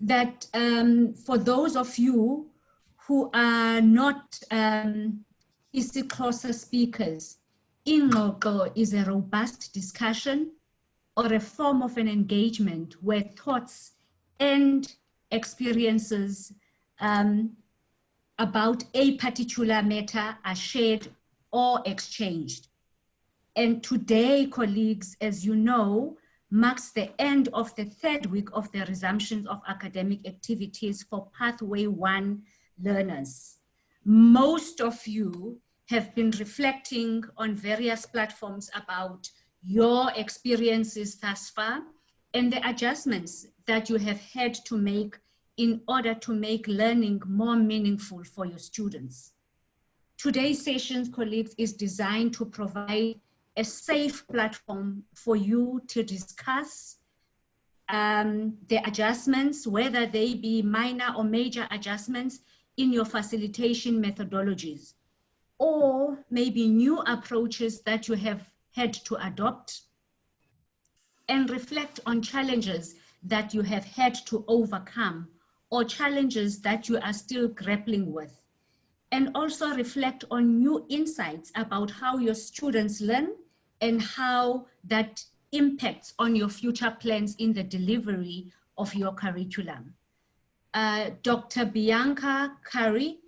that for those of you who are not Isixhosa speakers, Ingxoxo is a robust discussion or a form of an engagement where thoughts and experiences about a particular matter are shared or exchanged. And today, colleagues, as you know, marks the end of the third week of the resumption of academic activities for Pathway 1 learners. Most of you have been reflecting on various platforms about your experiences thus far and the adjustments that you have had to make in order to make learning more meaningful for your students. Today's session, colleagues, is designed to provide a safe platform for you to discuss the adjustments, whether they be minor or major adjustments in your facilitation methodologies, or maybe new approaches that you have had to adopt, and reflect on challenges that you have had to overcome or challenges that you are still grappling with. And also reflect on new insights about how your students learn and how that impacts on your future plans in the delivery of your curriculum. Dr. Bianca Curry,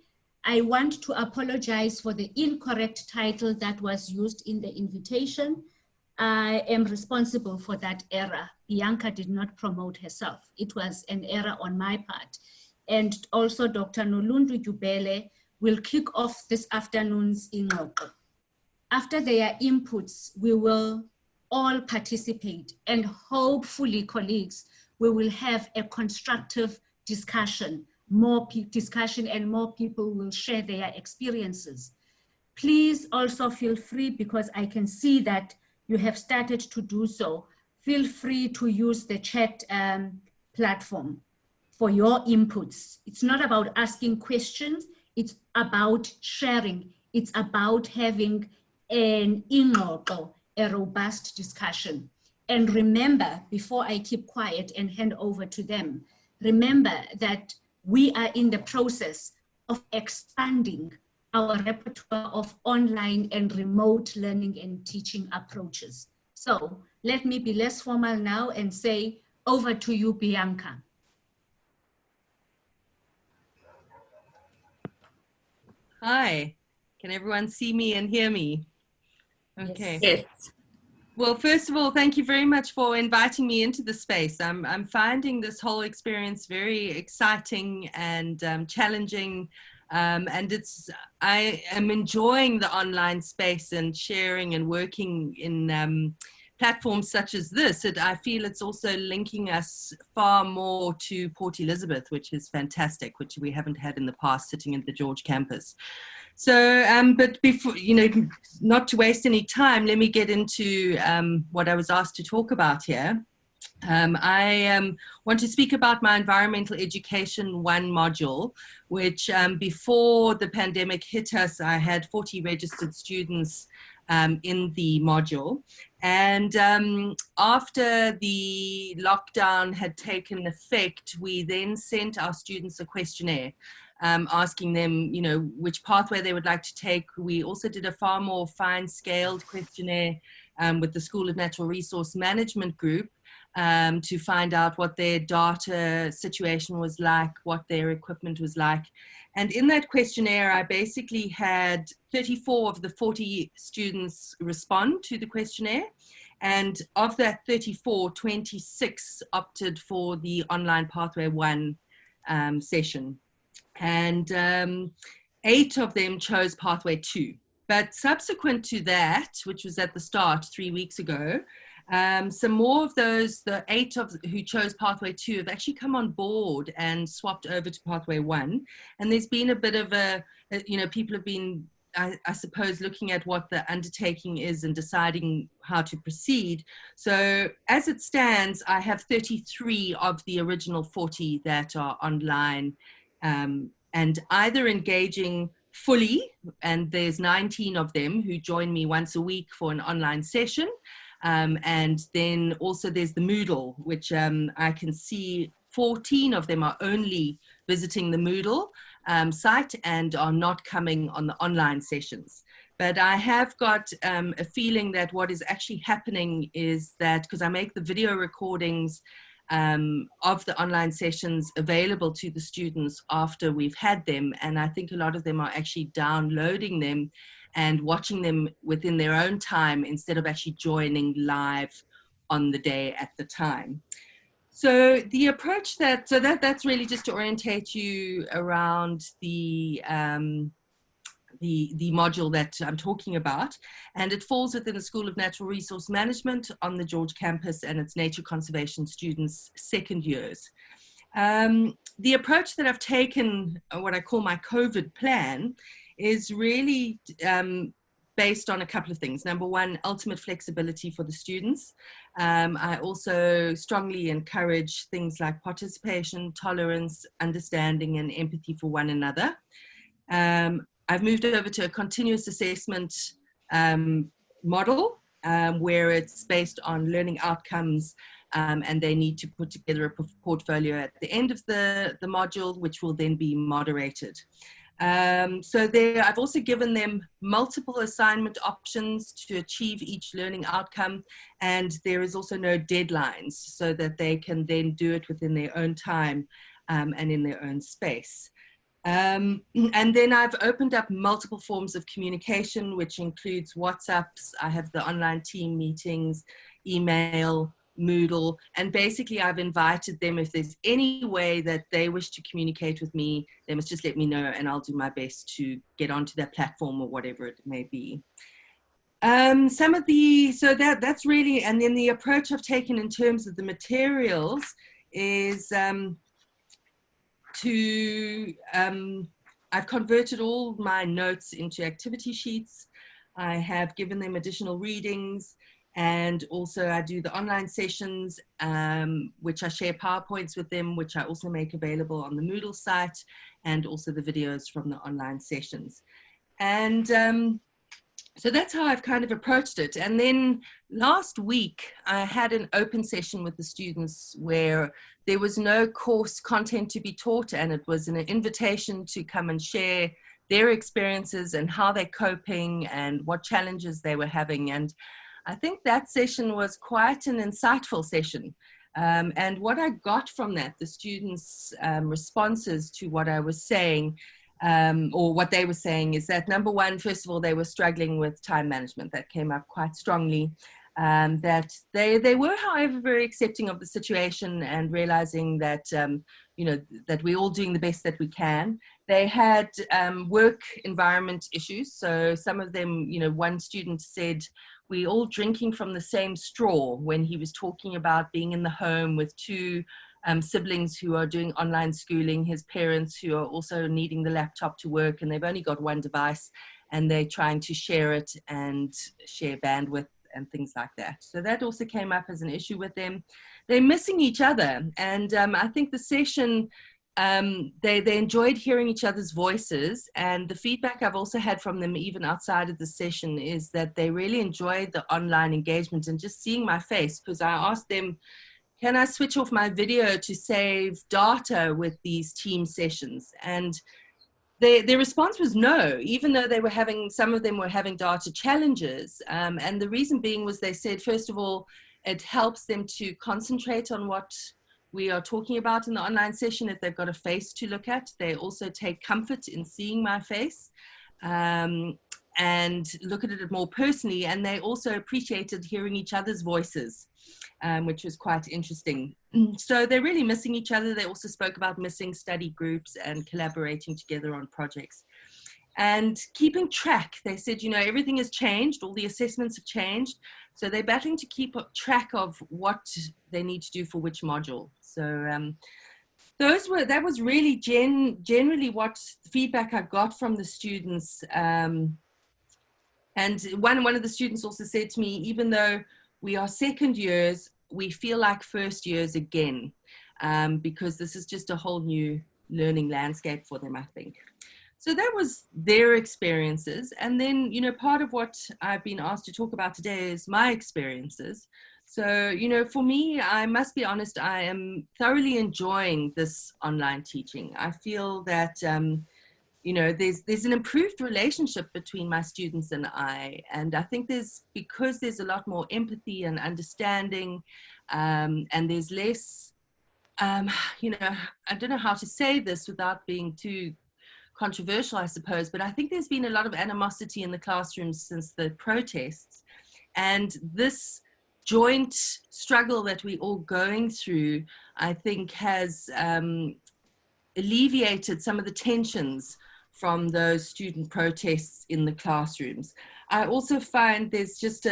I want to apologize for the incorrect title that was used in the invitation. I am responsible for that error. Bianca did not promote herself. It was an error on my part. And also Dr. Noluthando will kick off this afternoon's Ingxoxo. After their inputs, we will all participate, and hopefully, colleagues, we will have a constructive discussion, more discussion, and more people will share their experiences. Please also feel free, because I can see that you have started to do so, feel free to use the chat platform for your inputs. It's not about asking questions, it's about sharing. It's about having an Ingxoxo, a robust discussion. And remember, before I keep quiet and hand over to them, remember that we are in the process of expanding our repertoire of online and remote learning and teaching approaches. So let me be less formal now and say, over to you, Bianca. Hi, can everyone see me and hear me? Okay. Yes. Well, first of all, thank you very much for inviting me into the space. I'm finding this whole experience very exciting and challenging, and I am enjoying the online space and sharing and working in platforms such as this. I feel it's also linking us far more to Port Elizabeth, which is fantastic, which we haven't had in the past sitting at the George campus. So, but before, not to waste any time, let me get into what I was asked to talk about here. I want to speak about my Environmental Education 1 module, which before the pandemic hit us, I had 40 registered students in the module. And after the lockdown had taken effect, we then sent our students a questionnaire asking them, which pathway they would like to take. We also did a far more fine-scaled questionnaire with the School of Natural Resource Management group to find out what their data situation was like, what their equipment was like. And in that questionnaire, I basically had 34 of the 40 students respond to the questionnaire. And of that 34, 26 opted for the online Pathway 1 session. And 8 of them chose Pathway 2. But subsequent to that, which was at the start 3 weeks ago, some more of those, the 8 who chose Pathway 2 have actually come on board and swapped over to Pathway 1. And there's been a bit of people have been, I suppose, looking at what the undertaking is and deciding how to proceed. So as it stands, I have 33 of the original 40 that are online and either engaging fully, and there's 19 of them who join me once a week for an online session. And then also there's the Moodle, which I can see 14 of them are only visiting the Moodle site and are not coming on the online sessions. But I have got a feeling that what is actually happening is that, because I make the video recordings of the online sessions available to the students after we've had them, and I think a lot of them are actually downloading them and watching them within their own time instead of actually joining live on the day at the time. So the approach that's really just to orientate you around the module that I'm talking about, and it falls within the School of Natural Resource Management on the George campus, and it's nature conservation students' second years. The approach that I've taken, what I call my COVID plan, is really based on a couple of things. Number one, ultimate flexibility for the students. I also strongly encourage things like participation, tolerance, understanding, and empathy for one another. I've moved over to a continuous assessment model where it's based on learning outcomes, and they need to put together a portfolio at the end of the module, which will then be moderated. So there, I've also given them multiple assignment options to achieve each learning outcome, and there is also no deadlines, so that they can then do it within their own time and in their own space. And then I've opened up multiple forms of communication, which includes WhatsApps. I have the online team meetings, email, Moodle, and basically I've invited them, if there's any way that they wish to communicate with me, they must just let me know, and I'll do my best to get onto their platform or whatever it may be. Some of the, so that's really, and then the approach I've taken in terms of the materials is I've converted all my notes into activity sheets. I have given them additional readings, and also I do the online sessions, which I share PowerPoints with them, which I also make available on the Moodle site, and also the videos from the online sessions. And so that's how I've kind of approached it. And then last week, I had an open session with the students where there was no course content to be taught, and it was an invitation to come and share their experiences and how they're coping and what challenges they were having. And I think that session was quite an insightful session. And what I got from that, the students' responses to what I was saying, or what they were saying, is that number one, first of all, they were struggling with time management. That came up quite strongly. That they were, however, very accepting of the situation and realizing that, you know, that we're all doing the best that we can. They had work environment issues. So some of them, you know, one student said, we're all drinking from the same straw, when he was talking about being in the home with two siblings who are doing online schooling, his parents who are also needing the laptop to work, and they've only got one device, and they're trying to share it and share bandwidth and things like that. So that also came up as an issue with them. They're missing each other, and I think the session, they enjoyed hearing each other's voices, and the feedback I've also had from them even outside of the session is that they really enjoyed the online engagement and just seeing my face, because I asked them, can I switch off my video to save data with these team sessions? And their response was no, even though they were having, some of them were having data challenges. And the reason being was, they said, first of all, it helps them to concentrate on what we are talking about in the online session if they've got a face to look at. They also take comfort in seeing my face and look at it more personally. And they also appreciated hearing each other's voices, which was quite interesting. So they're really missing each other. They also spoke about missing study groups and collaborating together on projects. And keeping track, they said, you know, everything has changed, all the assessments have changed. So they're battling to keep track of what they need to do for which module. So that was really generally what feedback I got from the students. And one of the students also said to me, even though we are second years, we feel like first years again, because this is just a whole new learning landscape for them, I think. So that was their experiences. And then, you know, part of what I've been asked to talk about today is my experiences. So, you know, for me, I must be honest, I am thoroughly enjoying this online teaching. I feel that, you know, there's an improved relationship between my students and I think because there's a lot more empathy and understanding, and there's less, you know, I don't know how to say this without being too controversial, I suppose, but I think there's been a lot of animosity in the classrooms since the protests, and this joint struggle that we're all going through, I think has alleviated some of the tensions from those student protests in the classrooms. I also find there's just,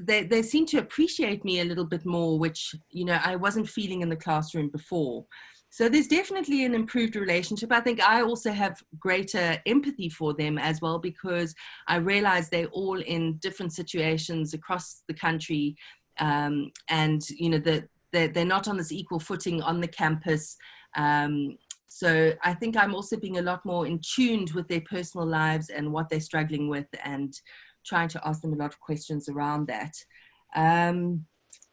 they seem to appreciate me a little bit more, which, you know, I wasn't feeling in the classroom before. So there's definitely an improved relationship. I think I also have greater empathy for them as well, because I realize they're all in different situations across the country, and, you know, they're not on this equal footing on the campus. So I think I'm also being a lot more in tune with their personal lives and what they're struggling with, and trying to ask them a lot of questions around that.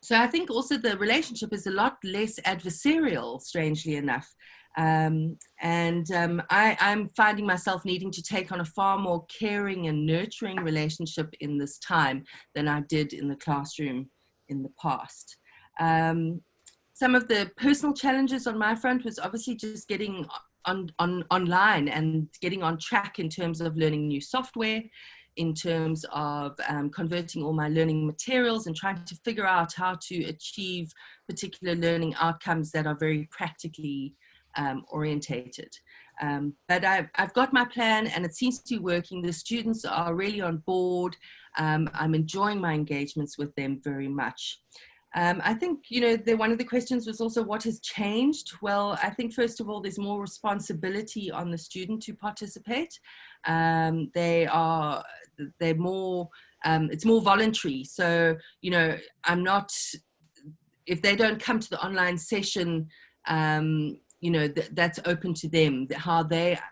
So I think also the relationship is a lot less adversarial, strangely enough. I'm finding myself needing to take on a far more caring and nurturing relationship in this time than I did in the classroom in the past. Some of the personal challenges on my front was obviously just getting online and getting on track in terms of learning new software, in terms of converting all my learning materials and trying to figure out how to achieve particular learning outcomes that are very practically orientated. But I've got my plan and it seems to be working. The students are really on board. I'm enjoying my engagements with them very much. I think, you know, one of the questions was also what has changed? Well, I think first of all, there's more responsibility on the student to participate. They're more, it's more voluntary. So, you know, if they don't come to the online session, you know, that's open to them.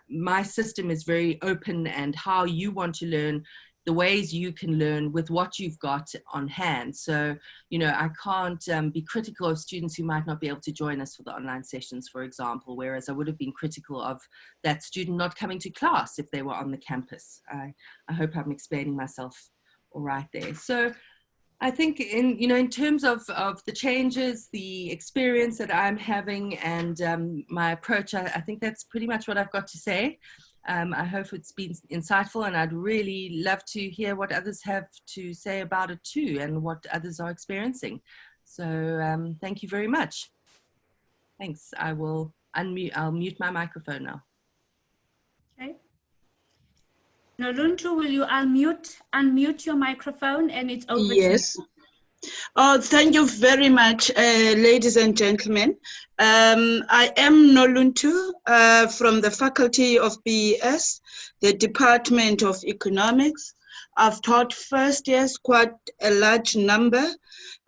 My system is very open, and how you want to learn, the ways you can learn with what you've got on hand. So, you know, I can't be critical of students who might not be able to join us for the online sessions, for example, whereas I would have been critical of that student not coming to class if they were on the campus. I hope I'm explaining myself all right there. So I think in terms of the changes, the experience that I'm having, and my approach, I think that's pretty much what I've got to say. I hope it's been insightful, and I'd really love to hear what others have to say about it too, and what others are experiencing. So thank you very much. Thanks. I'll mute my microphone now. Okay. Noluntu, will you unmute your microphone, and it's over to you. Yes. Oh, thank you very much, ladies and gentlemen. I am Noluntu from the Faculty of BES, the Department of Economics. I've taught first years, quite a large number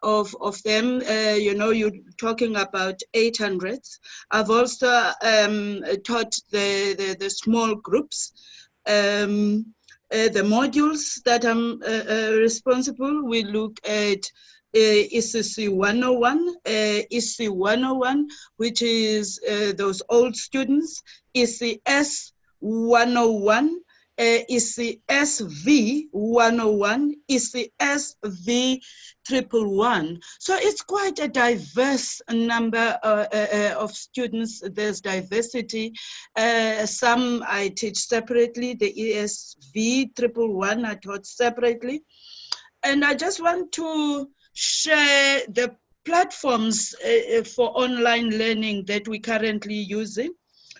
of them. You know, you're talking about 800s. I've also taught the small groups. The modules that I'm responsible, we look at ECC 101, EC 101, which is those old students, ECS 101, ECSV 101, ECSV 111. So it's quite a diverse number of students. There's diversity. Some I teach separately. The ESV 111 I taught separately. And I just want to share the platforms for online learning that we're currently using.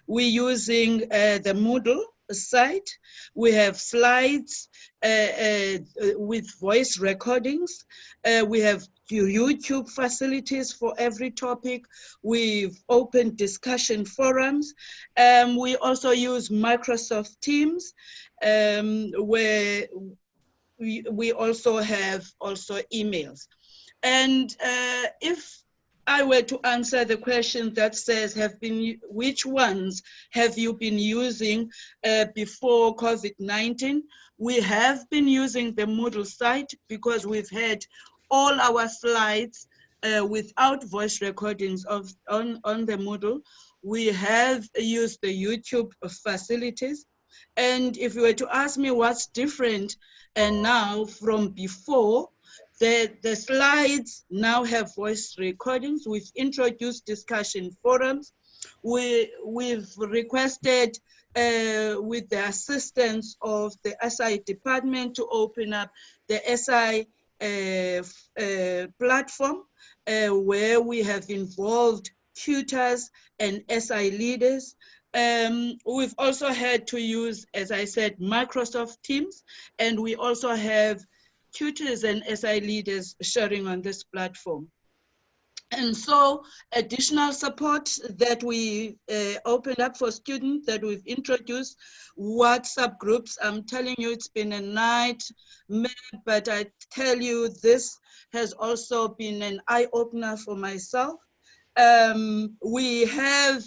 We're using the Moodle site. We have slides with voice recordings. We have YouTube facilities for every topic. We've opened discussion forums. We also use Microsoft Teams, where we also have emails. And if I were to answer the question that says, which ones have you been using before COVID-19? We have been using the Moodle site because we've had all our slides without voice recordings on the Moodle. We have used the YouTube facilities. And if you were to ask me what's different and now from before, the slides now have voice recordings. We've introduced discussion forums. We've requested with the assistance of the SI department to open up the SI platform where we have involved tutors and SI leaders. We've also had to use, as I said, Microsoft Teams, and we also have tutors and SI leaders sharing on this platform. And so additional support that we opened up for students that we've introduced, WhatsApp groups. I'm telling you, it's been a nightmare, but I tell you, this has also been an eye-opener for myself. We have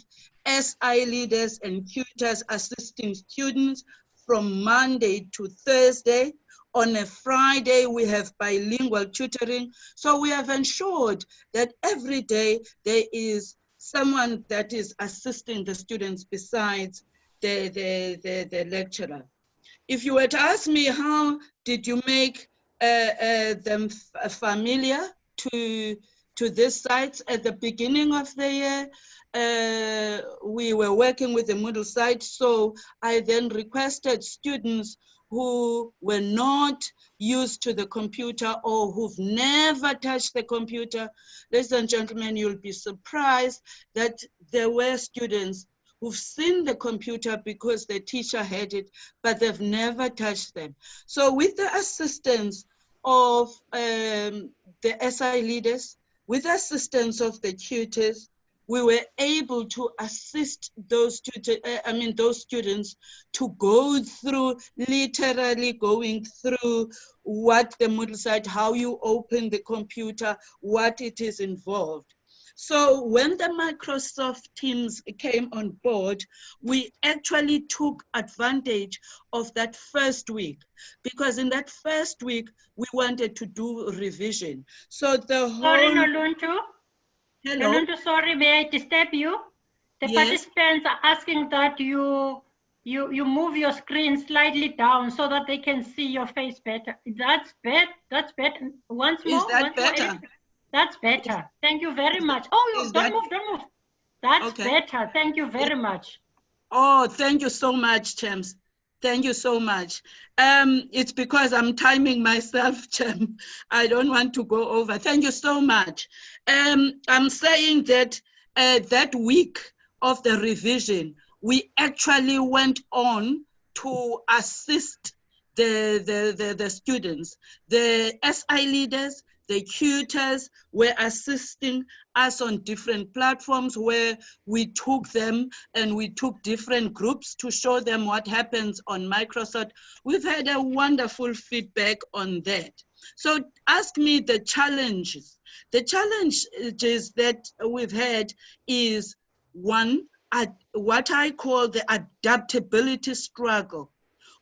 SI leaders and tutors assisting students from Monday to Thursday. On a Friday, we have bilingual tutoring. So we have ensured that every day there is someone that is assisting the students besides the lecturer. If you were to ask me, how did you make them familiar to this site? At the beginning of the year, we were working with the Moodle site, so I then requested students who were not used to the computer or who've never touched the computer. Ladies and gentlemen, you'll be surprised that there were students who've seen the computer because the teacher had it, but they've never touched them. So with the assistance of the SI leaders, with the assistance of the tutors, we were able to assist those students to go through, literally going through what the Moodle site, how you open the computer, what it is involved. So when the Microsoft Teams came on board, we actually took advantage of that first week, because in that first week, we wanted to do revision. So the whole— Sorry, Noluntu. Hello. Noluntu, sorry, may I disturb you? The Yes. participants are asking that you move your screen slightly down so that they can see your face better. That's better. That's better. Once more. Is that once better? More. That's better. Thank you very much. Oh, don't move. That's okay. better. Thank you very much. Oh, thank you so much, Chems. Thank you so much. It's because I'm timing myself, Chem. I don't want to go over. Thank you so much. I'm saying that that week of the revision, we actually went on to assist the students. The SI leaders, the tutors were assisting us on different platforms where we took them and we took different groups to show them what happens on Microsoft. We've had a wonderful feedback on that. So ask me the challenges. The challenges that we've had is, one, what I call the adaptability struggle,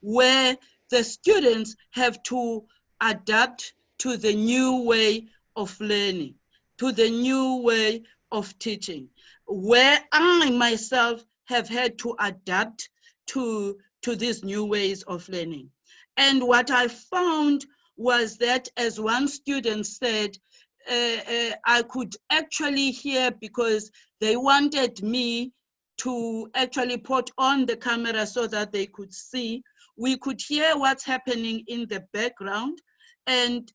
where the students have to adapt to the new way of learning, to the new way of teaching, where I myself have had to adapt to these new ways of learning. And what I found was that, as one student said, I could actually hear, because they wanted me to actually put on the camera so that they could see. We could hear what's happening in the background, and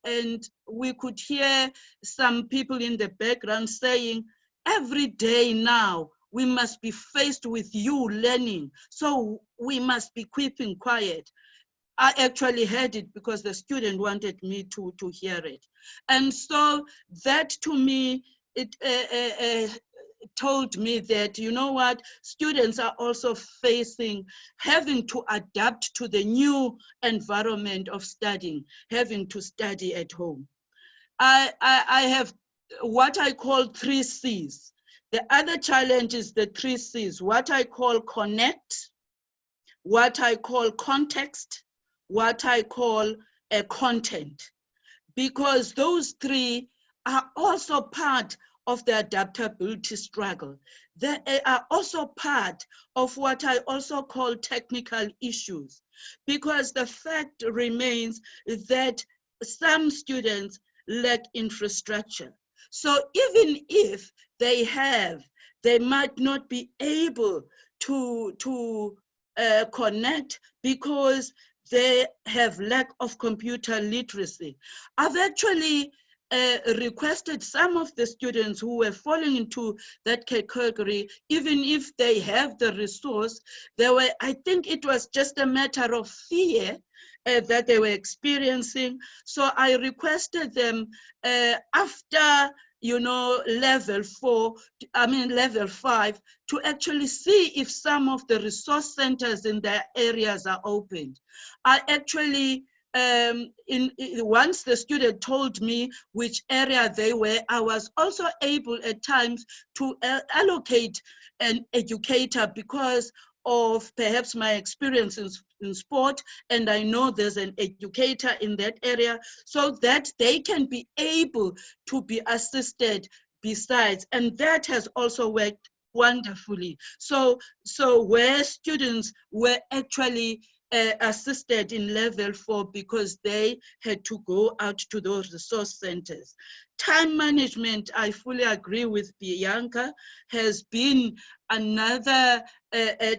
we could hear some people in the background saying, every day now, we must be faced with you learning, so we must be keeping quiet. I actually heard it because the student wanted me to hear it. And so that, to me, it told me that, you know what, students are also having to adapt to the new environment of studying, having to study at home. I have what I call 3 C's. The other challenge is the 3 C's, what I call connect, what I call context, what I call a content. because those three are also part of the adaptability struggle. They are also part of what I also call technical issues, because the fact remains that some students lack infrastructure. So even if they have, they might not be able to connect because they have lack of computer literacy. I've actually requested some of the students who were falling into that category, even if they have the resource, I think it was just a matter of fear that they were experiencing. So I requested them after level 5, to actually see if some of the resource centers in their areas are opened. I actually, once the student told me which area they were, I was also able at times to allocate an educator because of perhaps my experience in sport, and I know there's an educator in that area, so that they can be able to be assisted besides, and that has also worked wonderfully. So where students were actually assisted in level 4 because they had to go out to those resource centers. Time management, I fully agree with Bianca, has been another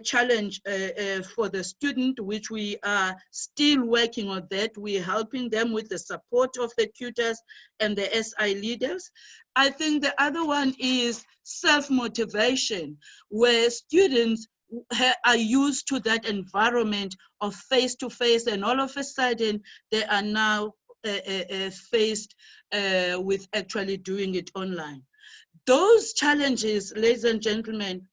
challenge for the student, which we are still working on that. We're helping them with the support of the tutors and the SI leaders. I think the other one is self-motivation, where students are used to that environment of face-to-face, and all of a sudden they are now faced with actually doing it online. Those challenges, ladies and gentlemen,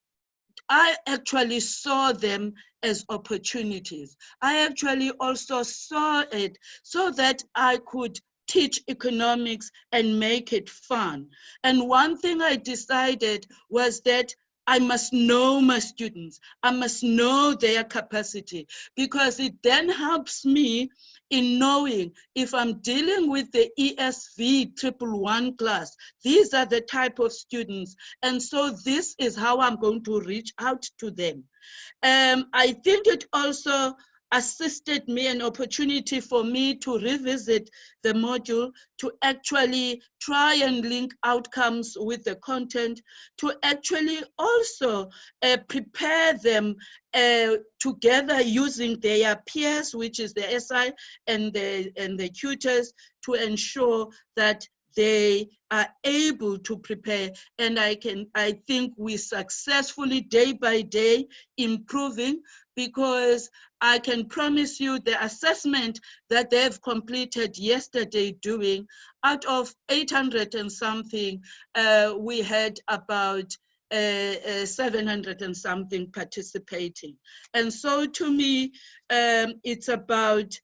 I actually saw them as opportunities. I actually also saw it so that I could teach economics and make it fun. And one thing I decided was that I must know my students. I must know their capacity, because it then helps me in knowing if I'm dealing with the ESV 111 class, these are the type of students. And so this is how I'm going to reach out to them. I think it also assisted me, an opportunity for me to revisit the module, to actually try and link outcomes with the content, to actually also prepare them together using their peers, which is the SI and the tutors, to ensure that they are able to prepare. And I think we successfully, day by day, improving, because I can promise you the assessment that they've completed yesterday doing, out of 800 and something, we had about 700 and something participating. And so to me, it's about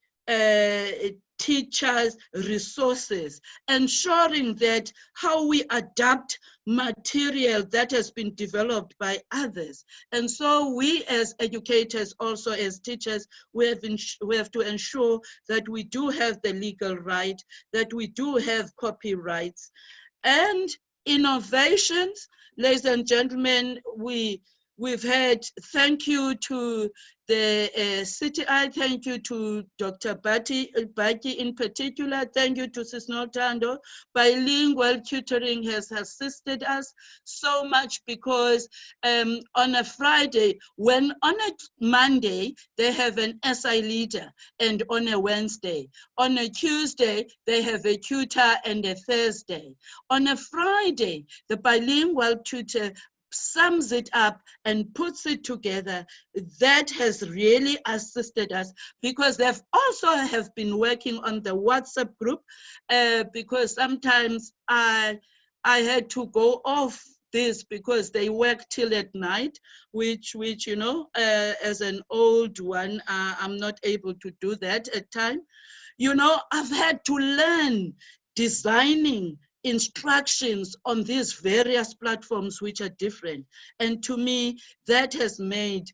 teachers' resources, ensuring that how we adapt material that has been developed by others. And so we as educators, also as teachers, we have to ensure that we do have the legal right, that we do have copyrights. And innovations, ladies and gentlemen, we've had, thank you to the CTI, thank you to Dr. Bati in particular, thank you to Sis Noluthando. Bilingual tutoring has assisted us so much, because on a Friday, when on a Monday, they have an SI leader, and on a Wednesday. On a Tuesday, they have a tutor, and a Thursday. On a Friday, the bilingual tutor sums it up and puts it together. That has really assisted us, because they've also have been working on the WhatsApp group, because sometimes I had to go off this because they work till at night, which you know, as an old one, I'm not able to do that at time. You know, I've had to learn designing instructions on these various platforms which are different. And to me, that has made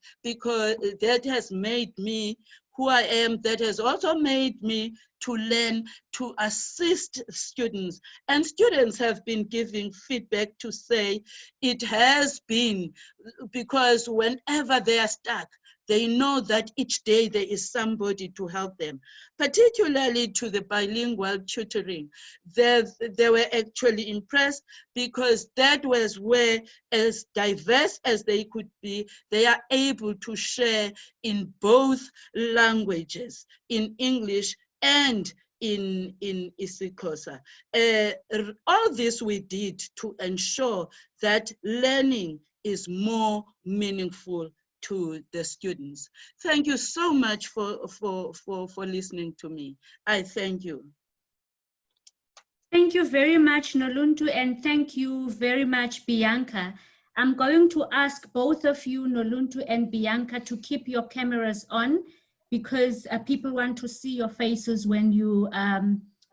me who I am. That has also made me to learn to assist students. And students have been giving feedback to say it has been, because whenever they are stuck, they know that each day there is somebody to help them, particularly to the bilingual tutoring. They were actually impressed, because that was where, as diverse as they could be, they are able to share in both languages, in English and in isiXhosa. All this we did to ensure that learning is more meaningful to the students. Thank you so much for listening to me. I thank you. Thank you very much, Noluntu, and thank you very much, Bianca. I'm going to ask both of you, Noluntu and Bianca, to keep your cameras on, because people want to see your faces when you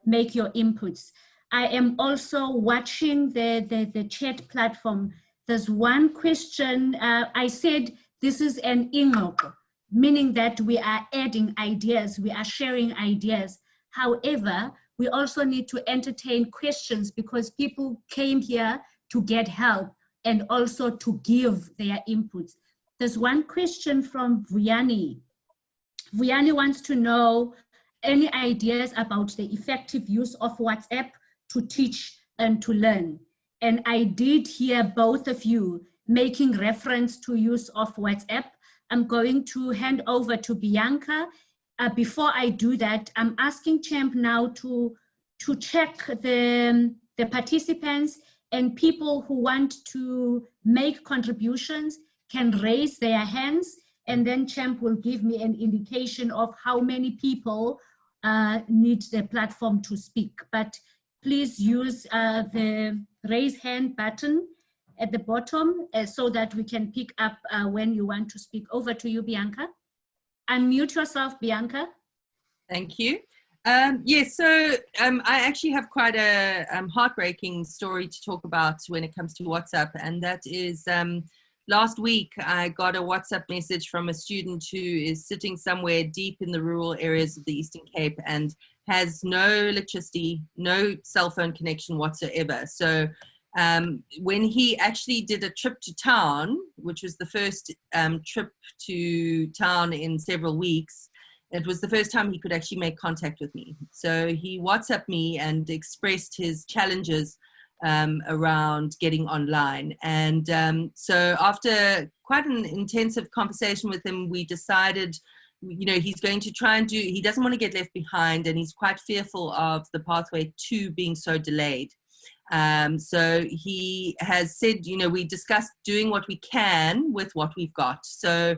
make your inputs. I am also watching the chat platform. There's one question. I said this is an Ingxoxo, meaning that we are adding ideas, we are sharing ideas. However, we also need to entertain questions, because people came here to get help and also to give their inputs. There's one question from Vuyani. Vuyani wants to know any ideas about the effective use of WhatsApp to teach and to learn. And I did hear both of you making reference to use of WhatsApp. I'm going to hand over to Bianca. Before I do that, I'm asking Champ now to check the participants, and people who want to make contributions can raise their hands, and then Champ will give me an indication of how many people need the platform to speak. But please use the raise hand button at the bottom so that we can pick up when you want to speak. Over to you, Bianca. Unmute yourself, Bianca. Thank you. Yes, so I actually have quite a heartbreaking story to talk about when it comes to WhatsApp, and that is last week I got a WhatsApp message from a student who is sitting somewhere deep in the rural areas of the Eastern Cape and has no electricity, no cell phone connection whatsoever. So when he actually did a trip to town, which was the first trip to town in several weeks, it was the first time he could actually make contact with me. So he WhatsApped me and expressed his challenges around getting online. And so after quite an intensive conversation with him, we decided, you know, he's going to try and he doesn't want to get left behind, and he's quite fearful of the pathway to being so delayed. So he has said, you know, we discussed doing what we can with what we've got. So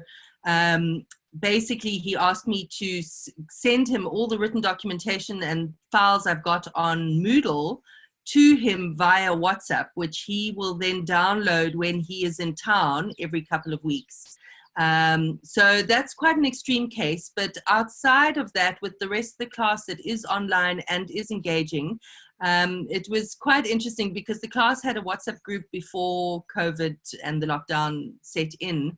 basically he asked me to send him all the written documentation and files I've got on Moodle to him via WhatsApp, which he will then download when he is in town every couple of weeks. So that's quite an extreme case, but outside of that, with the rest of the class that is online and is engaging, it was quite interesting because the class had a WhatsApp group before COVID and the lockdown set in.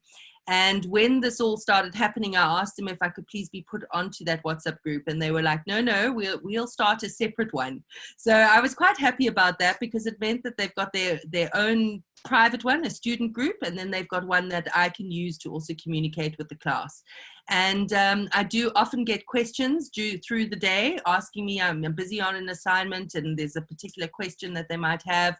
And when this all started happening, I asked them if I could please be put onto that WhatsApp group. And they were like, no, we'll start a separate one. So I was quite happy about that, because it meant that they've got their own private one, a student group, and then they've got one that I can use to also communicate with the class. And I do often get questions through the day asking me, I'm busy on an assignment and there's a particular question that they might have.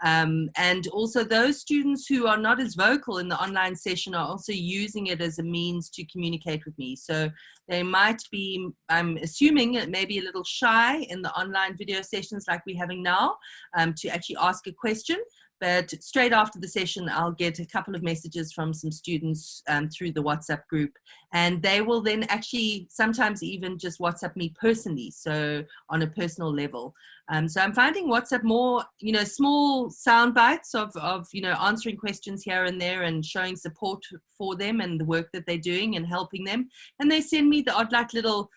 And also those students who are not as vocal in the online session are also using it as a means to communicate with me. So they might be, I'm assuming, maybe a little shy in the online video sessions like we're having now, to actually ask a question. But straight after the session, I'll get a couple of messages from some students through the WhatsApp group, and they will then actually sometimes even just WhatsApp me personally, so on a personal level. So I'm finding WhatsApp more, you know, small sound bites of you know, answering questions here and there and showing support for them and the work that they're doing and helping them. And they send me the odd like little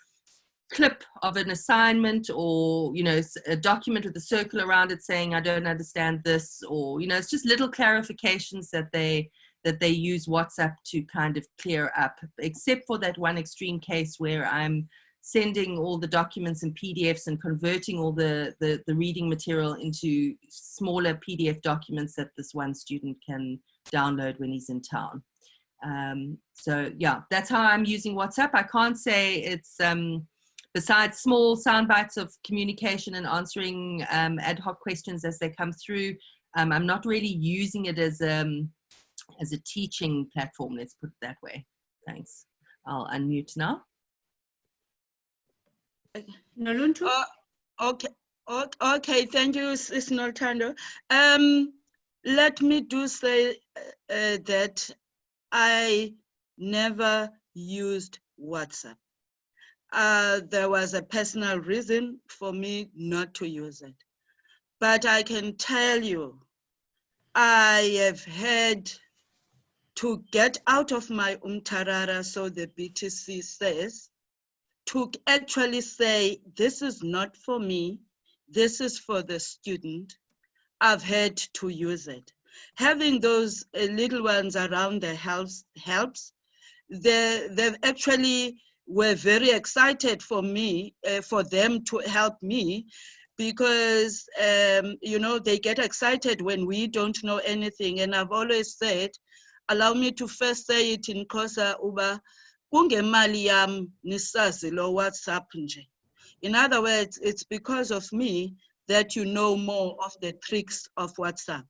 clip of an assignment, or, you know, a document with a circle around it saying, I don't understand this, or, you know, it's just little clarifications that they use WhatsApp to kind of clear up, except for that one extreme case where I'm sending all the documents and PDFs and converting all the reading material into smaller PDF documents that this one student can download when he's in town. So yeah, that's how I'm using WhatsApp. I can't say it's, besides small sound bites of communication and answering ad hoc questions as they come through, I'm not really using it as a teaching platform, let's put it that way. Thanks. I'll unmute now. Noluthando? Okay, thank you, Sis Noluthando. Let me say that I never used WhatsApp. There was a personal reason for me not to use it. But I can tell you, I have had to get out of my umtarara, so the BTC says, to actually say, this is not for me, this is for the student. I've had to use it. Having those little ones around the house helps. They actually were very excited for me, for them to help me, because you know, they get excited when we don't know anything. And I've always said, allow me to first say it in Xhosa, uba kungemali yam nisazi lo WhatsApp nje. In other words, it's because of me that you know more of the tricks of WhatsApp.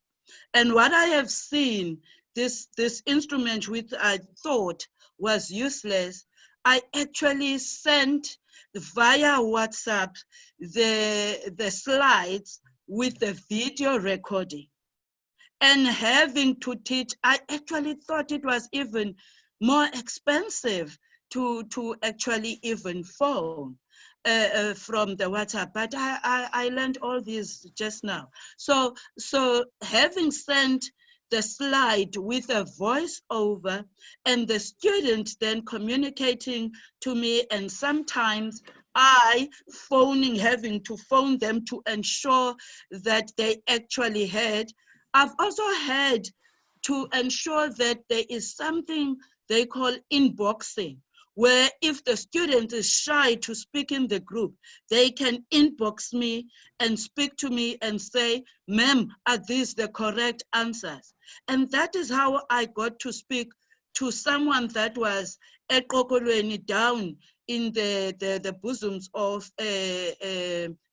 And what I have seen, this instrument which I thought was useless, I actually sent via WhatsApp the slides with the video recording. And having to teach, I actually thought it was even more expensive to actually even phone from the WhatsApp, but I learned all this just now. So having sent the slide with a voiceover and the student then communicating to me, and sometimes I having to phone them to ensure that they actually heard. I've also had to ensure that there is something they call inboxing, where if the student is shy to speak in the group, they can inbox me and speak to me and say, ma'am, are these the correct answers? And that is how I got to speak to someone that was eqokolweni down in the bosoms of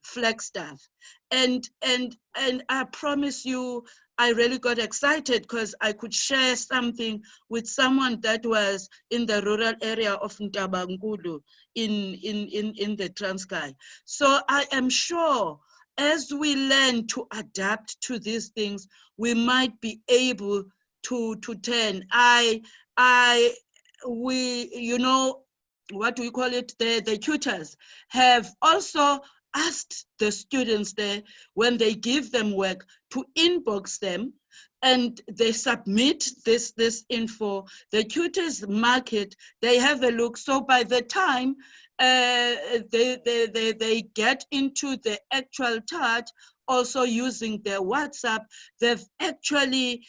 Flagstaff. And I promise you, I really got excited because I could share something with someone that was in the rural area of Ntabangulu in the Transkei. So I am sure as we learn to adapt to these things, we might be able to turn. We, you know, what do we call it? The tutors have also asked the students there, when they give them work, to inbox them, and they submit this info. The tutors mark it, they have a look. So by the time they get into the actual chart, also using their WhatsApp, they've actually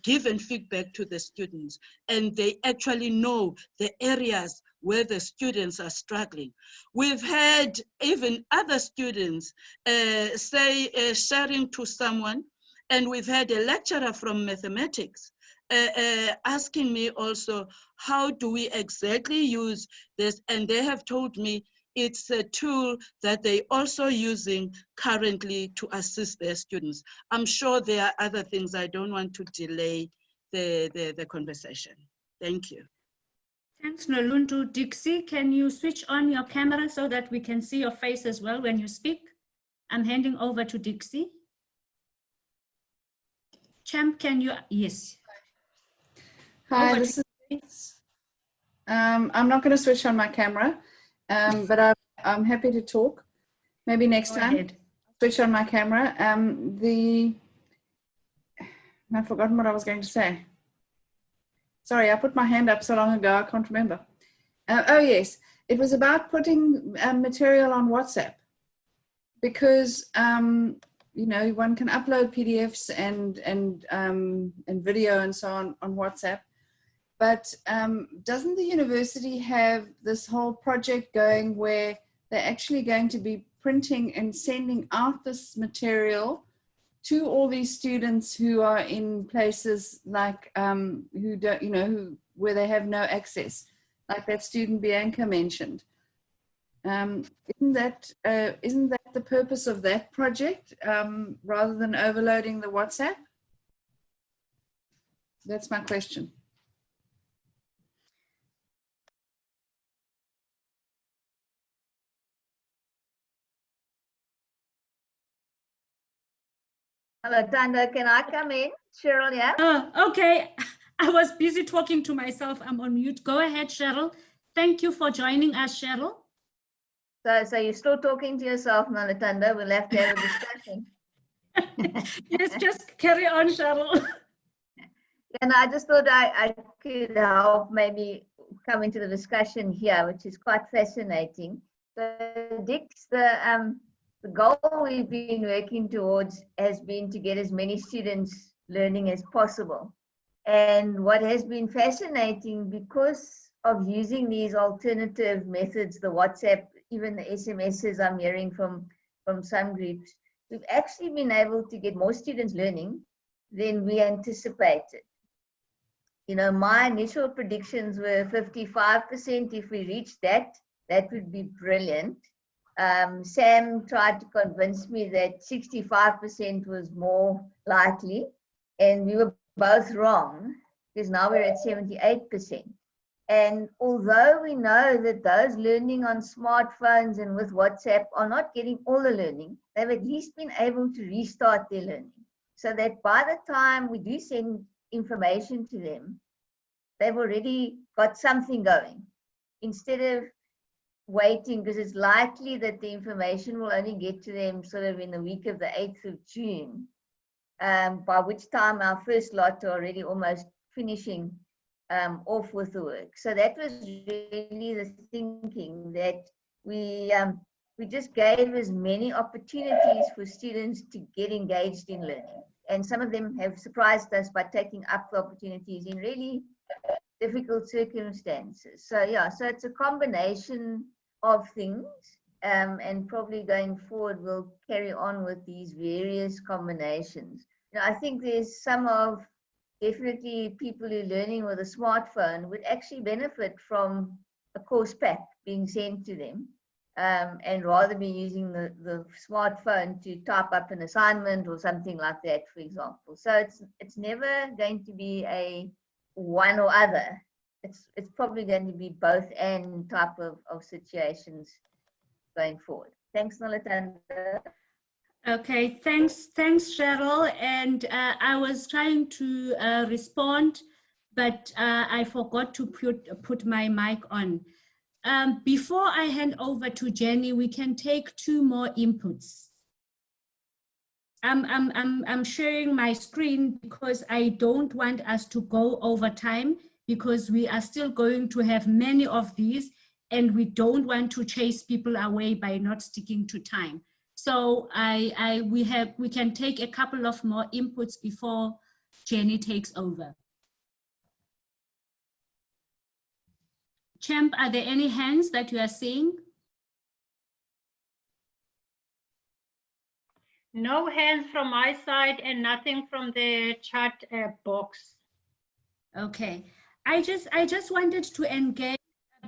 given feedback to the students, and they actually know the areas where the students are struggling. We've had even other students sharing to someone, and we've had a lecturer from mathematics asking me also, how do we exactly use this? And they have told me it's a tool that they also using currently to assist their students. I'm sure there are other things. I don't want to delay the conversation. Thank you. Thanks, Noluthando. Dixie, can you switch on your camera so that we can see your face as well when you speak? I'm handing over to Dixie. Champ, can you? Yes. Hi, this is. I'm not going to switch on my camera, but I'm happy to talk. Maybe next time. Ahead. Switch on my camera. I've forgotten what I was going to say. Sorry, I put my hand up so long ago, I can't remember. Oh yes, it was about putting material on WhatsApp, because you know, one can upload PDFs and video and so on WhatsApp. But doesn't the university have this whole project going where they're actually going to be printing and sending out this material to all these students who are in places like who don't, you know, where they have no access, like that student Bianca mentioned? Isn't that the purpose of that project, rather than overloading the WhatsApp? That's my question. Hello, Tanda, can I come in? Cheryl, yeah? Oh, okay. I was busy talking to myself. I'm on mute. Go ahead, Cheryl. Thank you for joining us, Cheryl. So you're still talking to yourself, Noluthando. We'll have to have a discussion. Yes, just carry on, Cheryl. And I just thought I could help maybe come into the discussion here, which is quite fascinating. So Dix, the goal we've been working towards has been to get as many students learning as possible. And what has been fascinating, because of using these alternative methods, the WhatsApp, even the SMSs I'm hearing from some groups, we've actually been able to get more students learning than we anticipated. You know, my initial predictions were 55%. If we reach that, that would be brilliant. Sam tried to convince me that 65% was more likely, and we were both wrong, because now we're at 78%. And although we know that those learning on smartphones and with WhatsApp are not getting all the learning, they've at least been able to restart their learning, so that by the time we do send information to them, they've already got something going, instead of waiting, because it's likely that the information will only get to them sort of in the week of the 8th of June, by which time our first lot are already almost finishing off with the work. So that was really the thinking, that we just gave as many opportunities for students to get engaged in learning. And some of them have surprised us by taking up the opportunities in really difficult circumstances. So yeah, so it's a combination of things, and probably going forward we'll carry on with these various combinations. You know, I think there's some of, definitely people who are learning with a smartphone would actually benefit from a course pack being sent to them, and rather be using the smartphone to type up an assignment or something like that, for example. So it's never going to be a one or other. It's probably going to be both and type of situations going forward. Thanks, Noluthando. Okay, thanks, Cheryl. And I was trying to respond, but I forgot to put my mic on. Before I hand over to Jenny, we can take 2 more inputs. I'm sharing my screen because I don't want us to go over time, because we are still going to have many of these, and we don't want to chase people away by not sticking to time. So we can take a couple of more inputs before Jenny takes over. Champ, are there any hands that you are seeing? No hands from my side and nothing from the chat box. Okay, I just wanted to engage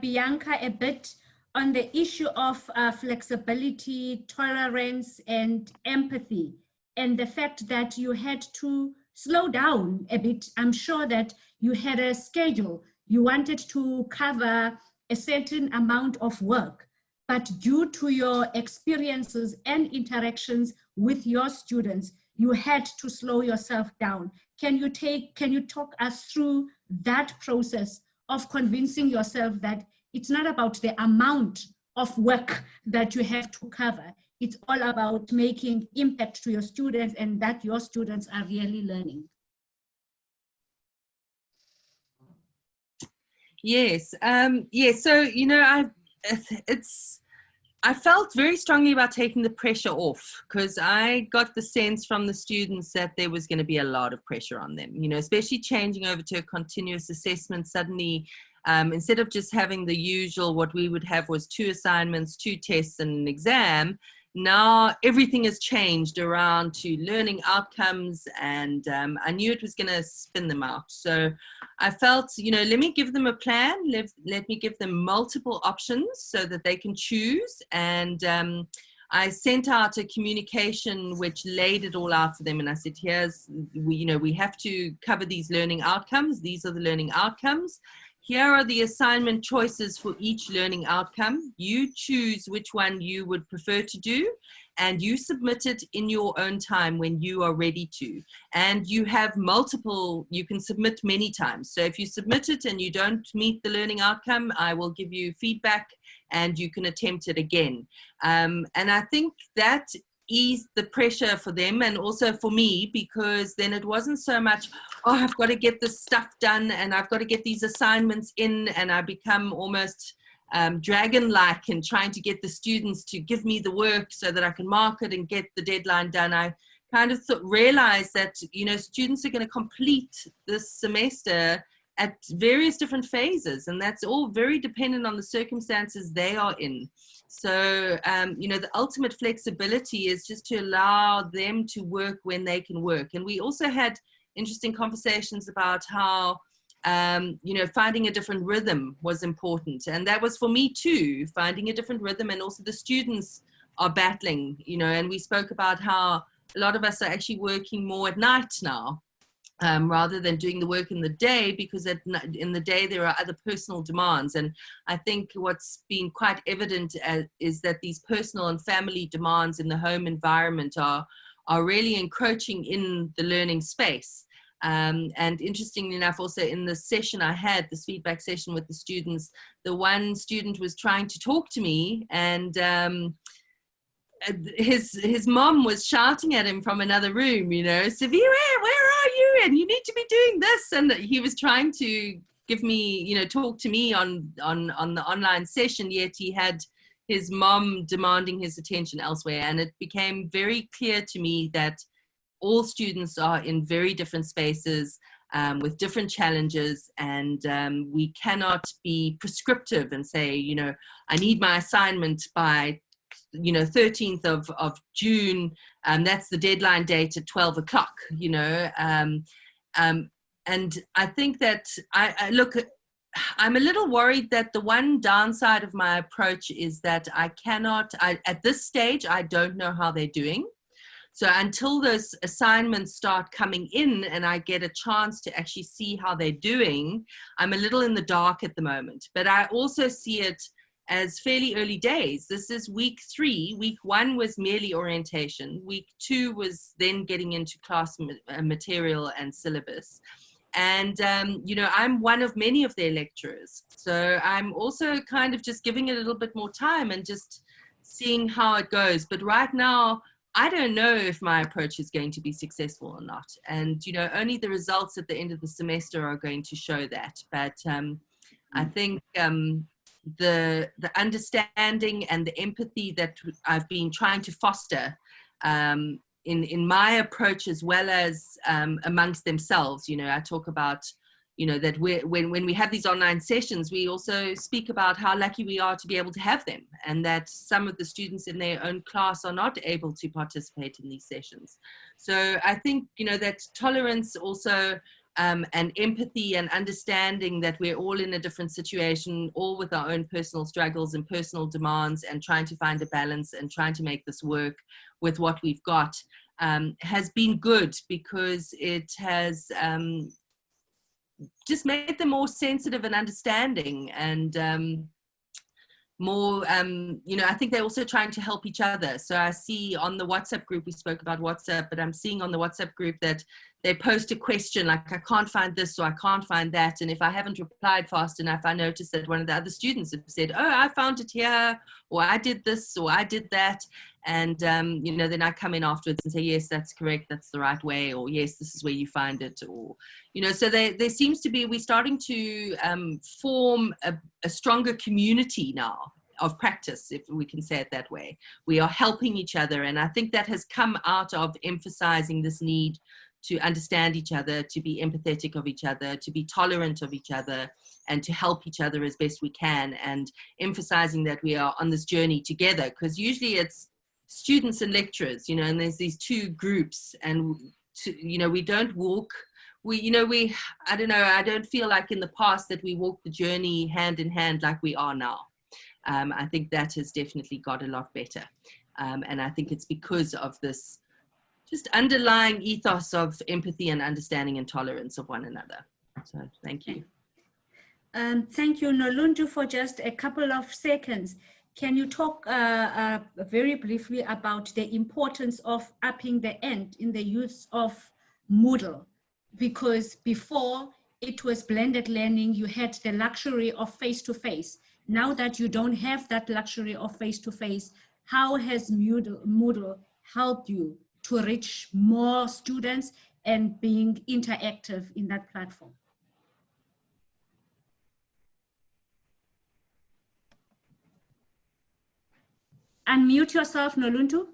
Bianca a bit on the issue of flexibility, tolerance, and empathy, and the fact that you had to slow down a bit. I'm sure that you had a schedule. You wanted to cover a certain amount of work, but due to your experiences and interactions with your students, you had to slow yourself down. Can you talk us through that process of convincing yourself that it's not about the amount of work that you have to cover, it's all about making impact to your students and that your students are really learning? Yes, yes. So, you know, I felt very strongly about taking the pressure off, because I got the sense from the students that there was going to be a lot of pressure on them, you know, especially changing over to a continuous assessment. Suddenly, instead of just having the usual, what we would have was 2 assignments, 2 tests and an exam, now everything has changed around to learning outcomes, and I knew it was going to spin them out. So I felt, you know, let me give them a plan, let me give them multiple options so that they can choose. And I sent out a communication which laid it all out for them, and I said, we have to cover these learning outcomes. These are the learning outcomes. Here are the assignment choices for each learning outcome. You choose which one you would prefer to do, and you submit it in your own time when you are ready to. And you have multiple, you can submit many times. So if you submit it and you don't meet the learning outcome, I will give you feedback and you can attempt it again. And I think that eased the pressure for them and also for me, because then it wasn't so much, oh, I've got to get this stuff done and I've got to get these assignments in, and I become almost dragon-like in trying to get the students to give me the work so that I can mark it and get the deadline done. I kind of realized that, you know, students are going to complete this semester at various different phases, and that's all very dependent on the circumstances they are in. So, you know, the ultimate flexibility is just to allow them to work when they can work. And we also had interesting conversations about how, you know, finding a different rhythm was important. And that was for me too, finding a different rhythm. And also the students are battling, you know, and we spoke about how a lot of us are actually working more at night now. Rather than doing the work in the day, because in the day there are other personal demands. And I think what's been quite evident is that these personal and family demands in the home environment are really encroaching in the learning space. And interestingly enough, also in the session I had, this feedback session with the students, the one student was trying to talk to me, and his mom was shouting at him from another room, you know, Severe, where are you? And you need to be doing this. And he was trying to give me, you know, talk to me on the online session, yet he had his mom demanding his attention elsewhere. And it became very clear to me that all students are in very different spaces with different challenges, and we cannot be prescriptive and say, you know, I need my assignment by 13th of June, that's the deadline date at 12 o'clock, you know. And I think that I'm a little worried that the one downside of my approach is that at this stage, I don't know how they're doing. So until those assignments start coming in and I get a chance to actually see how they're doing, I'm a little in the dark at the moment. But I also see it as fairly early days. This is week 3. Week 1 was merely orientation. Week 2 was then getting into class material and syllabus. And, you know, I'm one of many of their lecturers. So I'm also kind of just giving it a little bit more time and just seeing how it goes. But right now, I don't know if my approach is going to be successful or not. And, you know, only the results at the end of the semester are going to show that. But I think the understanding and the empathy that I've been trying to foster in my approach, as well as amongst themselves. You know, I talk about, you know, that when we have these online sessions, we also speak about how lucky we are to be able to have them, and that some of the students in their own class are not able to participate in these sessions. So I think, you know, that tolerance also, and empathy and understanding that we're all in a different situation, all with our own personal struggles and personal demands, and trying to find a balance and trying to make this work with what we've got, has been good, because it has just made them more sensitive and understanding, and more, you know, I think they're also trying to help each other. So I see on the WhatsApp group, we spoke about WhatsApp, but I'm seeing on the WhatsApp group that they post a question like, I can't find this or I can't find that. And if I haven't replied fast enough, I noticed that one of the other students had said, oh, I found it here, or I did this, or I did that. And, you know, then I come in afterwards and say, yes, that's correct, that's the right way, or yes, this is where you find it, or, you know, so there seems to be, we're starting to form a stronger community now. of practice, if we can say it that way. We are helping each other, and I think that has come out of emphasizing this need to understand each other, to be empathetic of each other, to be tolerant of each other, and to help each other as best we can, and emphasizing that we are on this journey together, because usually it's students and lecturers, you know, and there's these two groups, and you know, we don't walk, I don't know, I don't feel like in the past that we walked the journey hand in hand like we are now. I think that has definitely got a lot better. And I think it's because of this just underlying ethos of empathy and understanding and tolerance of one another. So thank you. Thank you, Nolundu, for just a couple of seconds. Can you talk very briefly about the importance of upping the ante in the use of Moodle? Because before it was blended learning, you had the luxury of face-to-face. Now that you don't have that luxury of face-to-face, how has Moodle helped you to reach more students and being interactive in that platform? Unmute yourself, Nolundu.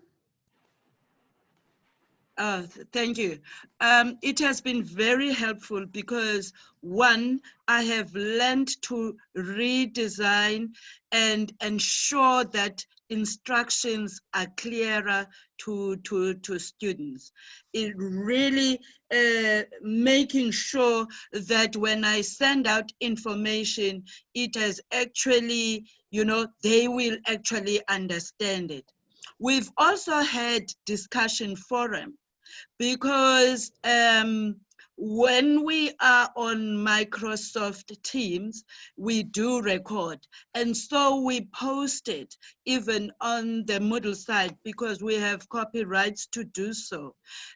Thank you. It has been very helpful because, one, I have learned to redesign and ensure that instructions are clearer to students. It really making sure that when I send out information, it has actually, you know, they will actually understand it. We've also had discussion forum, because when we are on Microsoft Teams, we do record. And so we post it even on the Moodle side because we have copyrights to do so.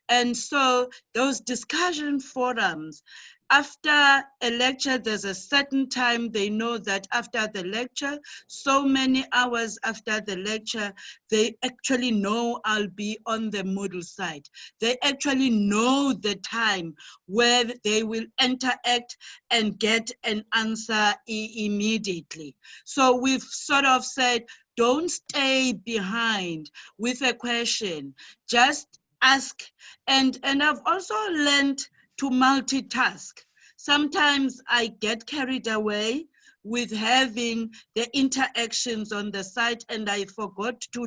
And so those discussion forums, after a lecture, there's a certain time they know that after the lecture, so many hours after the lecture, they actually know I'll be on the Moodle side. They actually know the time where they will interact and get an answer immediately. So we've sort of said, don't stay behind with a question, just ask. And I've also learned to multitask. Sometimes I get carried away with having the interactions on the site and I forget to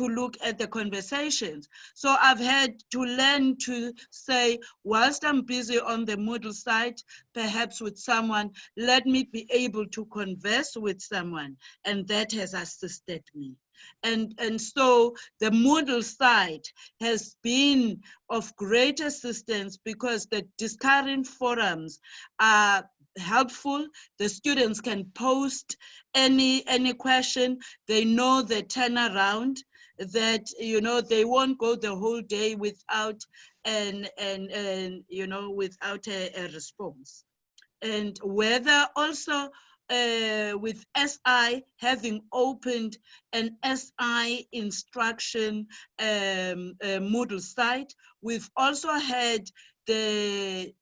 look at the conversations. So I've had to learn to say, whilst I'm busy on the Moodle site, perhaps with someone, let me be able to converse with someone, and that has assisted me. And so the Moodle side has been of great assistance because the discussion forums are helpful. The students can post any question. They know the turnaround, that, you know, they won't go the whole day without without a response. And whether also with SI having opened an SI instruction Moodle site, we've also had the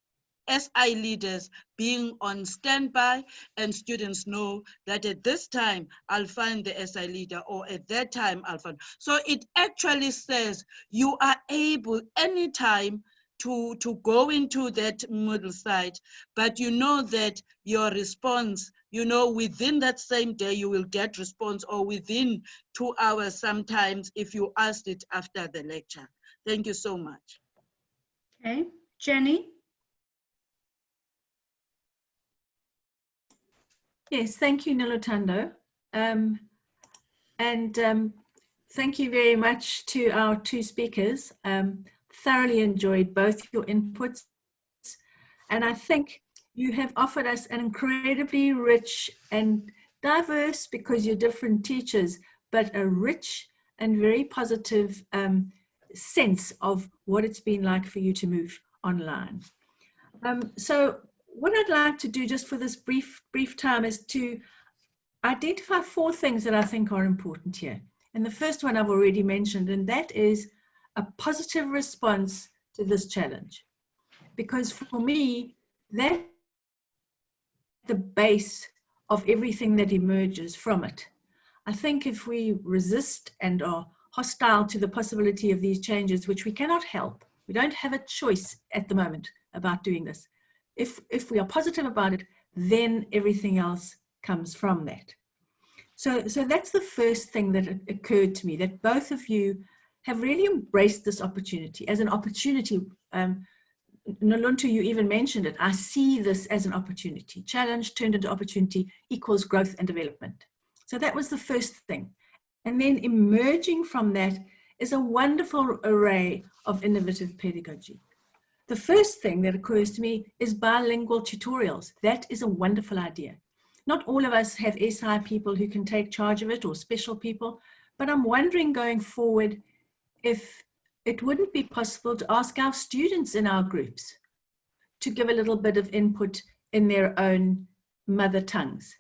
SI leaders being on standby, and students know that at this time I'll find the SI leader, or at that time I'll find. So it actually says you are able anytime to go into that Moodle site, but you know that your response, you know, within that same day you will get response, or within 2 hours sometimes if you asked it after the lecture. Thank you so much. Okay, Jenny? Yes, thank you, Noluthando. Thank you very much to our two speakers. Thoroughly enjoyed both your inputs. And I think you have offered us an incredibly rich and diverse, because you're different teachers, but a rich and very positive sense of what it's been like for you to move online. So what I'd like to do just for this brief time is to identify 4 things that I think are important here. And the first one I've already mentioned, and that is a positive response to this challenge. Because for me, that's the base of everything that emerges from it. I think if we resist and are hostile to the possibility of these changes, which we cannot help, we don't have a choice at the moment about doing this. If we are positive about it, then everything else comes from that. So that's the first thing that occurred to me, that both of you have really embraced this opportunity as an opportunity. Noluthando, you even mentioned it. I see this as an opportunity. Challenge turned into opportunity equals growth and development. So that was the first thing. And then emerging from that is a wonderful array of innovative pedagogy. The first thing that occurs to me is bilingual tutorials. That is a wonderful idea. Not all of us have SI people who can take charge of it, or special people, but I'm wondering going forward if it wouldn't be possible to ask our students in our groups to give a little bit of input in their own mother tongues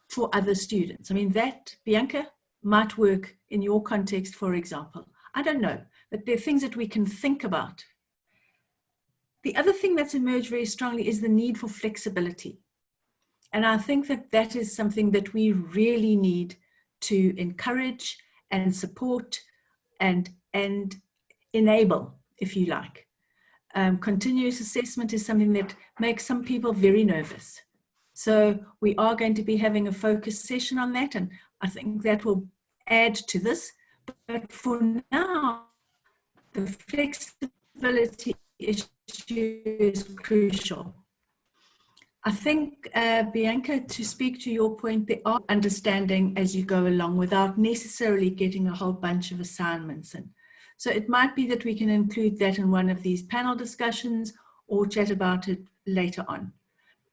for other students. I mean, that, Bianca, might work in your context, for example. I don't know, but there are things that we can think about. The other thing that's emerged very strongly is the need for flexibility. And I think that that is something that we really need to encourage and support and enable, if you like. Continuous assessment is something that makes some people very nervous. So we are going to be having a focus session on that, and I think that will add to this. But for now, the flexibility issue is crucial. I think, Bianca, to speak to your point, there are understanding as you go along without necessarily getting a whole bunch of assignments in. So it might be that we can include that in one of these panel discussions or chat about it later on.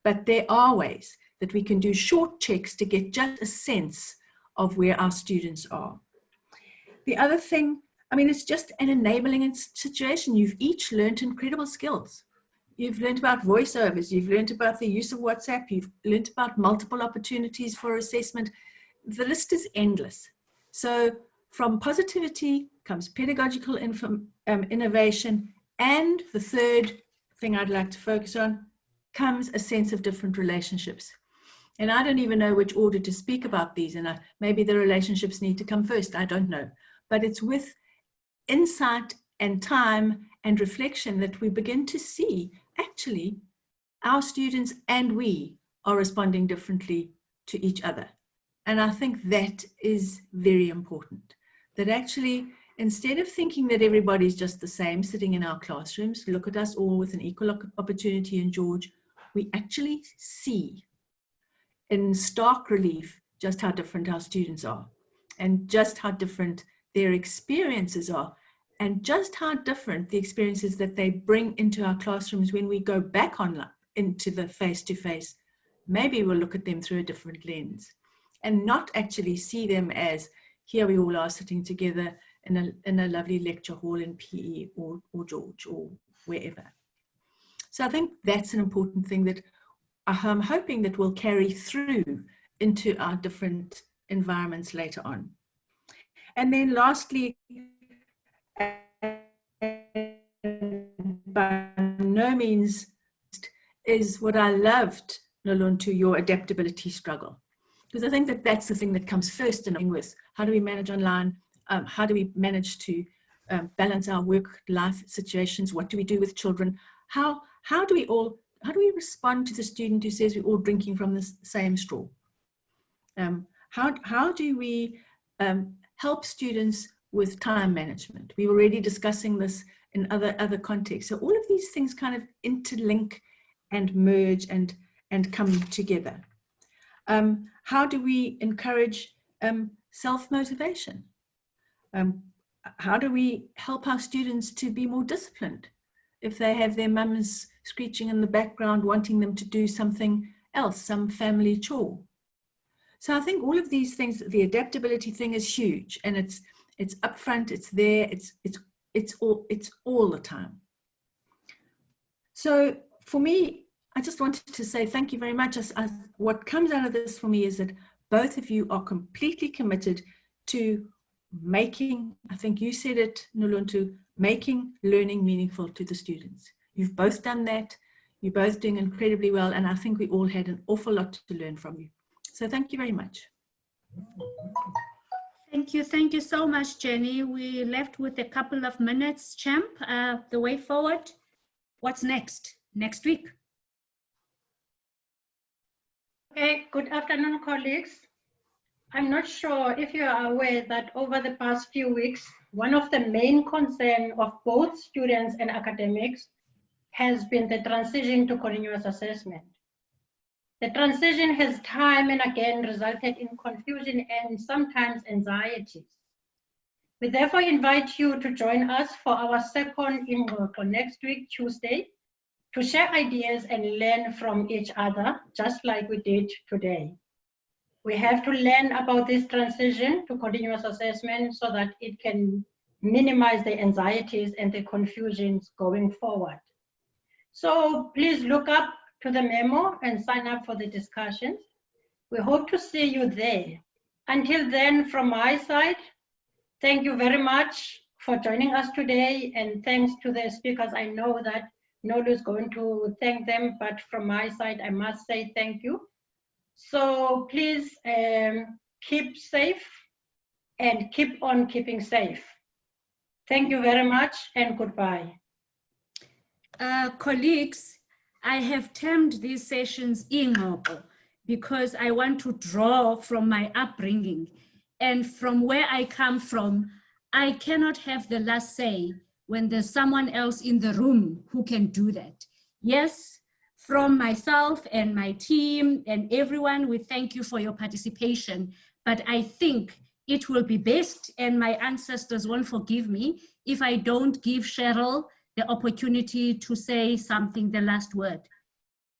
But there are ways that we can do short checks to get just a sense of where our students are. The other thing, I mean, it's just an enabling situation. You've each learned incredible skills. You've learned about voiceovers, you've learned about the use of WhatsApp, you've learned about multiple opportunities for assessment. The list is endless. So from positivity comes pedagogical innovation, and the third thing I'd like to focus on comes a sense of different relationships. And I don't even know which order to speak about these, and maybe the relationships need to come first, I don't know. But it's with insight and time and reflection that we begin to see actually our students and we are responding differently to each other. And I think that is very important, that actually instead of thinking that everybody's just the same sitting in our classrooms, look at us all with an equal opportunity in George, we actually see in stark relief just how different our students are and just how different their experiences are, and just how different the experiences that they bring into our classrooms when we go back online into the face-to-face. Maybe we'll look at them through a different lens and not actually see them as here we all are sitting together in a lovely lecture hall in PE or George or wherever. So I think that's an important thing that I'm hoping that will carry through into our different environments later on. And then lastly, by no means is what I loved, Noluthando, your adaptability struggle. Because I think that that's the thing that comes first in with how do we manage online, how do we manage to balance our work-life situations, what do we do with children, how do we respond to the student who says we're all drinking from the same straw? How do we help students with time management? We were already discussing this in other contexts. So all of these things kind of interlink and merge and come together. How do we encourage self-motivation? How do we help our students to be more disciplined if they have their mums screeching in the background wanting them to do something else, some family chore? So I think all of these things, the adaptability thing is huge, and it's upfront, it's there, it's all the time. So for me, I just wanted to say thank you very much. What comes out of this for me is that both of you are completely committed to making, I think you said it, Noluthando, making learning meaningful to the students. You've both done that. You're both doing incredibly well, and I think we all had an awful lot to learn from you. So thank you very much. Thank you so much, Jenny. We left with a couple of minutes. Champ, the way forward, what's next week? Okay, good afternoon, colleagues. I'm not sure if you are aware that over the past few weeks, one of the main concerns of both students and academics has been the transition to continuous assessment. The transition has time and again resulted in confusion and sometimes anxieties. We therefore invite you to join us for our second Ingxoxo next week, Tuesday, to share ideas and learn from each other, just like we did today. We have to learn about this transition to continuous assessment so that it can minimize the anxieties and the confusions going forward. So please look up to the memo and sign up for the discussions. We hope to see you there. Until then, from my side, thank you very much for joining us today, and thanks to the speakers. I know that Nolu is going to thank them, but from my side, I must say thank you. So please keep safe and keep on keeping safe. Thank you very much and goodbye. Colleagues, I have termed these sessions Ingxoxo because I want to draw from my upbringing, and from where I come from, I cannot have the last say when there's someone else in the room who can do that. Yes, from myself and my team and everyone, we thank you for your participation, but I think it will be best, and my ancestors won't forgive me, if I don't give Cheryl the opportunity to say something, the last word.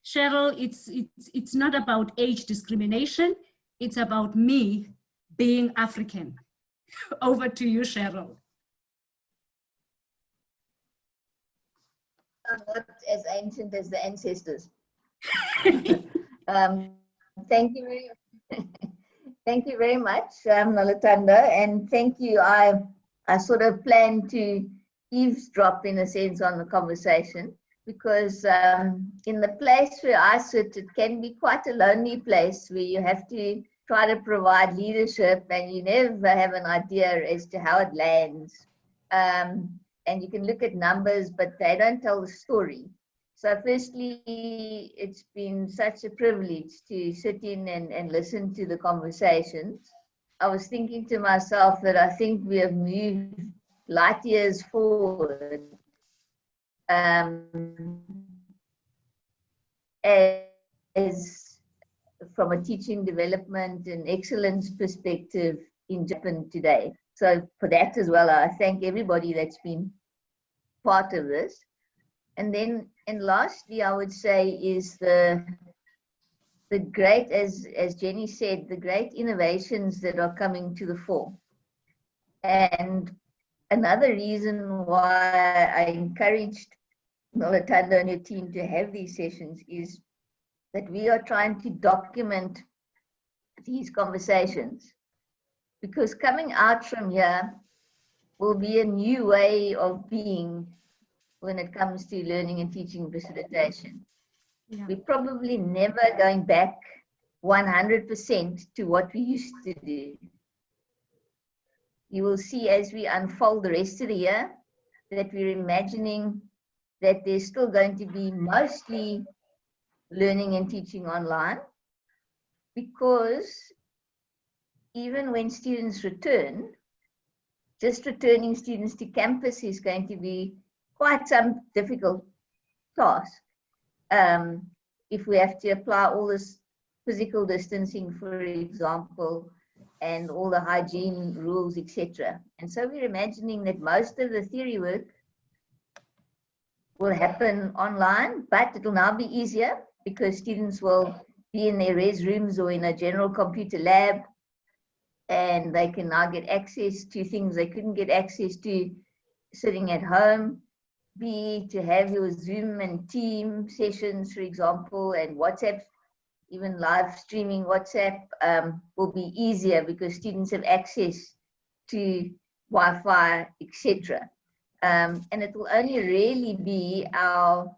Cheryl, it's not about age discrimination, it's about me being African. Over to you, Cheryl. I'm not as ancient as the ancestors. Thank you very much, Noluthando, and thank you. I sort of plan to eavesdrop in a sense on the conversation, because in the place where I sit, it can be quite a lonely place where you have to try to provide leadership and you never have an idea as to how it lands. And you can look at numbers, but they don't tell the story. So firstly, it's been such a privilege to sit in and listen to the conversations. I was thinking to myself that I think we have moved light years forward as from a teaching development and excellence perspective in Japan today. So for that as well, I thank everybody that's been part of this. And then, and lastly, I would say is the great, as Jenny said, the great innovations that are coming to the fore. And another reason why I encouraged Noluthando and her team to have these sessions is that we are trying to document these conversations, because coming out from here will be a new way of being when it comes to learning and teaching facilitation. Yeah. We're probably never going back 100% to what we used to do. You will see as we unfold the rest of the year that we're imagining that there's still going to be mostly learning and teaching online, because even when students return, just returning students to campus is going to be quite some difficult task. If we have to apply all this physical distancing, for example, and all the hygiene rules, etc. And so we're imagining that most of the theory work will happen online, but it will now be easier because students will be in their res rooms or in a general computer lab, and they can now get access to things they couldn't get access to sitting at home. Be to have your Zoom and team sessions, for example, and WhatsApp, even live streaming WhatsApp will be easier because students have access to Wi-Fi, etc. And it will only really be our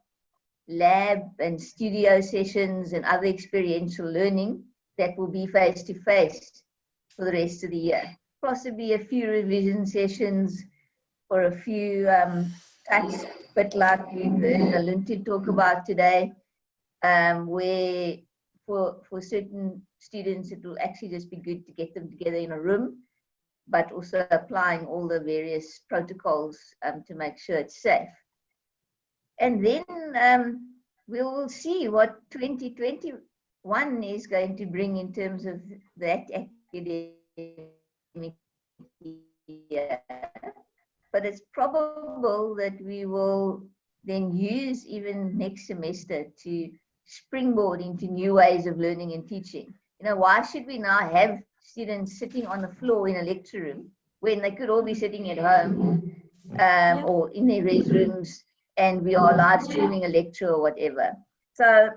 lab and studio sessions and other experiential learning that will be face-to-face for the rest of the year. Possibly a few revision sessions or a few types, but like we've heard Noluthando talk about today, where for certain students it will actually just be good to get them together in a room, but also applying all the various protocols to make sure it's safe. And then we will see what 2021 is going to bring in terms of that academic year. But it's probable that we will then use even next semester to springboard into new ways of learning and teaching. You know, why should we now have students sitting on the floor in a lecture room when they could all be sitting at home or in their res rooms, and we are live streaming a lecture or whatever. So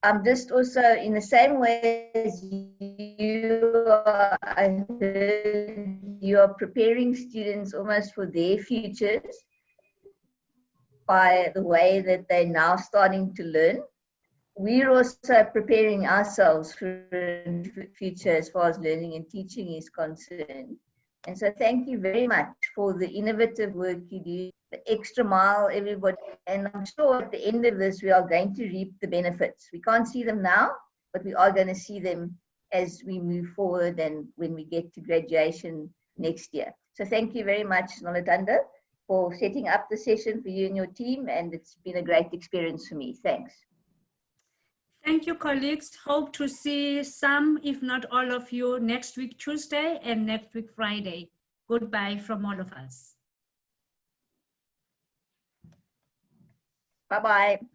I'm just also in the same way as you are, I heard you are preparing students almost for their futures by the way that they're now starting to learn. We're also preparing ourselves for the future as far as learning and teaching is concerned. And so thank you very much for the innovative work you do, the extra mile, everybody. And I'm sure at the end of this, we are going to reap the benefits. We can't see them now, but we are going to see them as we move forward and when we get to graduation next year. So thank you very much, Noluthando, for setting up the session for you and your team. And it's been a great experience for me. Thanks. Thank you, colleagues. Hope to see some, if not all of you, next week, Tuesday, and next week, Friday. Goodbye from all of us. Bye-bye.